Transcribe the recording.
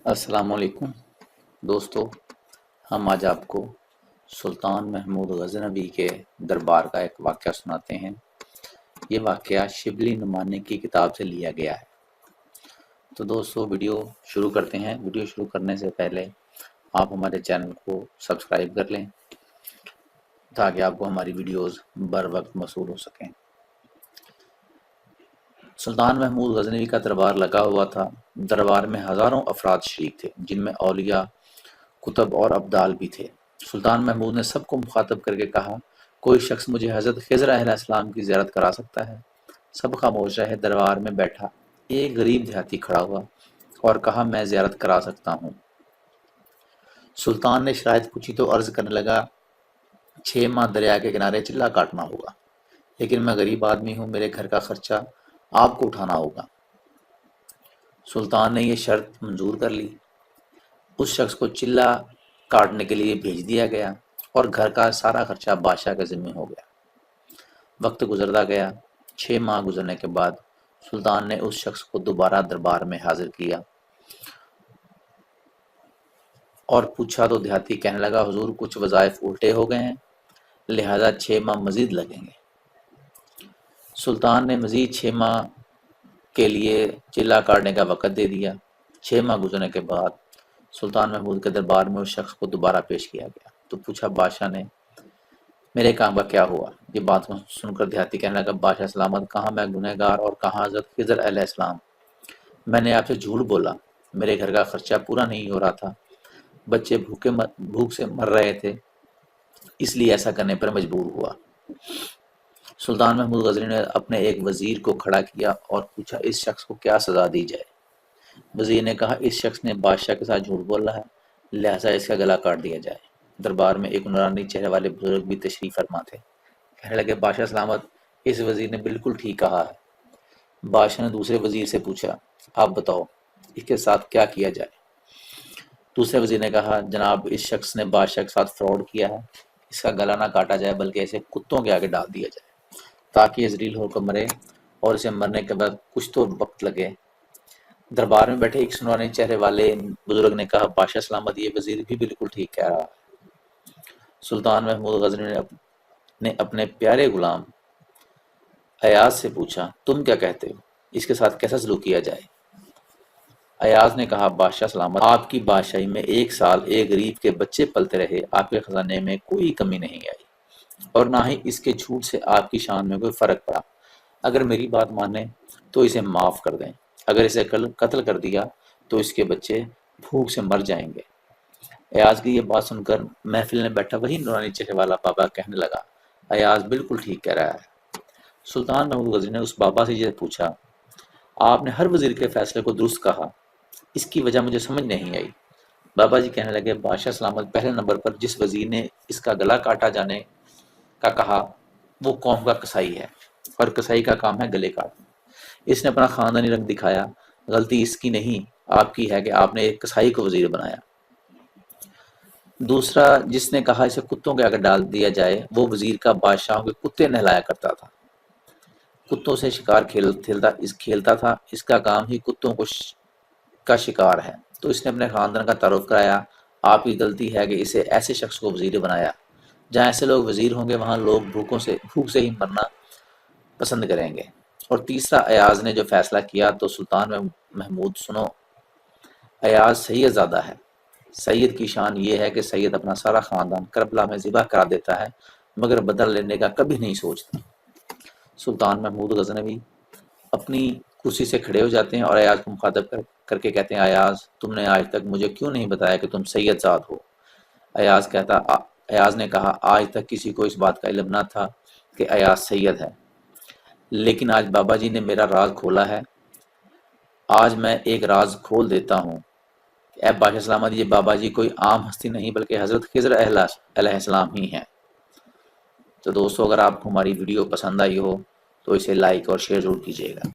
السلام علیکم دوستو، ہم آج آپ کو سلطان محمود غزنوی کے دربار کا ایک واقعہ سناتے ہیں۔ یہ واقعہ شبلی نعمانی کی کتاب سے لیا گیا ہے۔ تو دوستو ویڈیو شروع کرتے ہیں۔ ویڈیو شروع کرنے سے پہلے آپ ہمارے چینل کو سبسکرائب کر لیں تاکہ آپ کو ہماری ویڈیوز بر وقت موصول ہو سکیں۔ سلطان محمود غزنوی کا دربار لگا ہوا تھا۔ دربار میں ہزاروں افراد شریک تھے، جن میں اولیاء، کتب اور ابدال بھی تھے۔ سلطان محمود نے سب کو مخاطب کر کے کہا، کوئی شخص مجھے حضرت خضر علیہ السلام کی زیارت کرا سکتا ہے؟ سب خاموش رہے۔ دربار میں بیٹھا ایک غریب دیہاتی کھڑا ہوا اور کہا، میں زیارت کرا سکتا ہوں۔ سلطان نے شرائط پوچھی تو عرض کرنے لگا، 6 ماہ دریا کے کنارے چلہ کاٹنا ہوگا، لیکن میں غریب آدمی ہوں، میرے گھر کا خرچہ آپ کو اٹھانا ہوگا۔ سلطان نے یہ شرط منظور کر لی۔ اس شخص کو چلہ کاٹنے کے لیے بھیج دیا گیا اور گھر کا سارا خرچہ بادشاہ کے ذمہ ہو گیا۔ وقت گزرتا گیا۔ 6 ماہ گزرنے کے بعد سلطان نے اس شخص کو دوبارہ دربار میں حاضر کیا اور پوچھا تو دیہاتی کہنے لگا، حضور کچھ وظائف الٹے ہو گئے ہیں، لہذا 6 ماہ مزید لگیں گے۔ سلطان نے مزید 6 ماہ کے لیے چلہ کاٹنے کا وقت دے دیا۔ 6 ماہ گزرنے کے بعد سلطان محمود کے دربار میں اس شخص کو دوبارہ پیش کیا گیا تو پوچھا بادشاہ نے، میرے کام کا کیا ہوا؟ یہ بات سن کر دیہاتی کہنے لگا، بادشاہ سلامت، کہاں میں گنہگار اور کہاں حضرت خضر علیہ السلام؟ میں نے آپ سے جھوٹ بولا، میرے گھر کا خرچہ پورا نہیں ہو رہا تھا، بچے بھوک سے مر رہے تھے، اس لیے ایسا کرنے پر مجبور ہوا۔ سلطان محمود غزنوی نے اپنے ایک وزیر کو کھڑا کیا اور پوچھا، اس شخص کو کیا سزا دی جائے؟ وزیر نے کہا، اس شخص نے بادشاہ کے ساتھ جھوٹ بولا ہے، لہذا اس کا گلا کاٹ دیا جائے۔ دربار میں ایک نورانی چہرے والے بزرگ بھی تشریف فرما تھے۔ کہنے لگے، بادشاہ سلامت، اس وزیر نے بالکل ٹھیک کہا ہے۔ بادشاہ نے دوسرے وزیر سے پوچھا، آپ بتاؤ اس کے ساتھ کیا کیا جائے؟ دوسرے وزیر نے کہا، جناب اس شخص نے بادشاہ کے ساتھ فراڈ کیا ہے، اس کا گلا نہ کاٹا جائے بلکہ اسے کتوں کے آگے ڈال دیا جائے تاکہ یہ ذلیل ہو کر مرے اور اسے مرنے کے بعد کچھ تو وقت لگے۔ دربار میں بیٹھے ایک سنوانی چہرے والے بزرگ نے کہا، بادشاہ سلامت، یہ وزیر بھی بالکل ٹھیک کہہ رہا ہے۔ سلطان محمود غزنوی نے اپنے پیارے غلام ایاز سے پوچھا، تم کیا کہتے ہو، اس کے ساتھ کیسا سلوک کیا جائے؟ ایاز نے کہا، بادشاہ سلامت، آپ کی بادشاہی میں 1 سال ایک غریب کے بچے پلتے رہے، آپ کے خزانے میں کوئی کمی نہیں آئی اور نہ ہی اس کے جھوٹ سے آپ کی شان میں کوئی فرق پڑا۔ اگر میری بات مانیں تو اسے معاف کر دیں، اگر اسے قتل کر دیا تو اس کے بچے بھوک سے مر جائیں گے۔ ایاز کی یہ بات سن کر محفل میں بیٹھا وہی نورانی چہرے والا بابا کہنے لگا، ایاز بالکل ٹھیک کہہ رہا ہے۔ سلطان محمود غزنوی نے اس بابا سے یہ پوچھا، آپ نے ہر وزیر کے فیصلے کو درست کہا، اس کی وجہ مجھے سمجھ نہیں آئی۔ بابا جی کہنے لگے، بادشاہ سلامت، پہلے نمبر پر جس وزیر نے اس کا گلا کاٹا جانے کا کہا وہ قوم کا کسائی ہے اور کسائی کا کام ہے گلے کاٹنا۔ اس نے اپنا خاندانی رنگ دکھایا، غلطی اس کی نہیں آپ کی ہے کہ آپ نے ایک کسائی کو وزیر بنایا۔ دوسرا جس نے کہا اسے کتوں کے آگے ڈال دیا جائے، وہ وزیر کا بادشاہوں کے کتے نہلایا کرتا تھا، کتوں سے شکار کھیلتا تھا، اس کا کام ہی کتوں کا شکار ہے، تو اس نے اپنے خاندان کا تعارف کرایا۔ آپ کی غلطی ہے کہ اسے ایسے شخص کو وزیر بنایا، جہاں ایسے لوگ وزیر ہوں گے وہاں لوگ بھوک سے ہی مرنا پسند کریں گے۔ اور تیسرا ایاز نے جو فیصلہ کیا تو سلطان محمود سنو، ایاز سید زادہ ہے، سید کی شان یہ ہے کہ سید اپنا سارا خاندان کربلا میں ذبح کرا دیتا ہے مگر بدلہ لینے کا کبھی نہیں سوچتا۔ سلطان محمود غزنوی اپنی کرسی سے کھڑے ہو جاتے ہیں اور ایاز کو مخاطب کر کے کہتے ہیں، ایاز تم نے آج تک مجھے کیوں نہیں بتایا کہ تم سید زاد ہو؟ ایاز نے کہا، آج تک کسی کو اس بات کا علم نہ تھا کہ ایاز سید ہے، لیکن آج بابا جی نے میرا راز کھولا ہے، آج میں ایک راز کھول دیتا ہوں۔ اے بادشاہ سلامت، یہ بابا جی کوئی عام ہستی نہیں بلکہ حضرت خضر علیہ السلام ہی ہیں۔ تو دوستو، اگر آپ کو ہماری ویڈیو پسند آئی ہو تو اسے لائک اور شیئر ضرور کیجیے گا۔